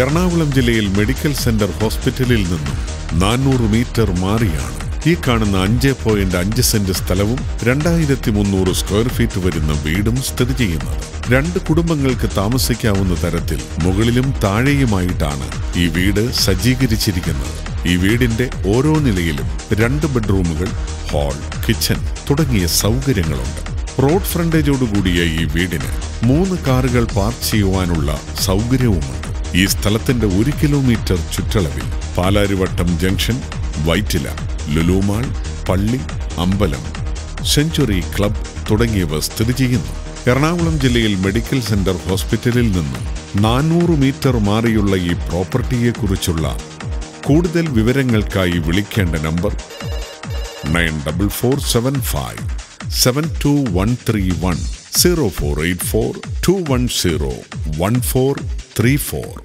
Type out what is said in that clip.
എറണാകുളം ജില്ലയിൽ medical centre ഹോസ്പിറ്റലിൽ നിന്നും 400 മീറ്റർ മാറിയാണ് ഈ കാണുന്ന 5.5 സെന്റ് സ്ഥലവും 2300 സ്ക്വയർ ഫീറ്റ് വരുന്ന വീടും സ്ഥിതി ചെയ്യുന്നത്. 2 കുടുംബങ്ങൾക്ക് താമസിക്കാവുന്ന തരത്തിൽ മുകളിലും താഴെയുമായിട്ടാണ് ഈ വീട് സജ്ജീകരിച്ചിരിക്കുന്നത്. ഈ വീടിന്റെ ഓരോ നിലയിലും 2 ബെഡ്റൂമുകൾ, ഹാൾ, കിച്ചൺ തുടങ്ങിയ സൗകര്യങ്ങളുണ്ട്. റോഡ് ഫ്രണ്ടേജോടുകൂടിയ ഈ വീടിന് 3 കാറുകൾ പാർക്ക് ചെയ്യുവാനുള്ള സൗകര്യവുമുണ്ട്. ഈ സ്ഥലത്തിന്റെ 1 കിലോമീറ്റർ ചുറ്റളവിൽ പാലാരിവട്ടം ജംഗ്ഷൻ, വൈറ്റില, ലുലുമാൾ, പള്ളി, അമ്പലം, സെഞ്ചുറി ക്ലബ് തുടങ്ങിയവ സ്ഥിതി ചെയ്യുന്നു. എറണാകുളം ജില്ലയിൽ മെഡിക്കൽ സെന്റർ ഹോസ്പിറ്റലിൽ നിന്നും 400 മീറ്റർ മാറിയുള്ള ഈ പ്രോപ്പർട്ടിയെക്കുറിച്ചുള്ള കൂടുതൽ വിവരങ്ങൾക്കായി വിളിക്കേണ്ട നമ്പർ 9447572131 0484 210 1434.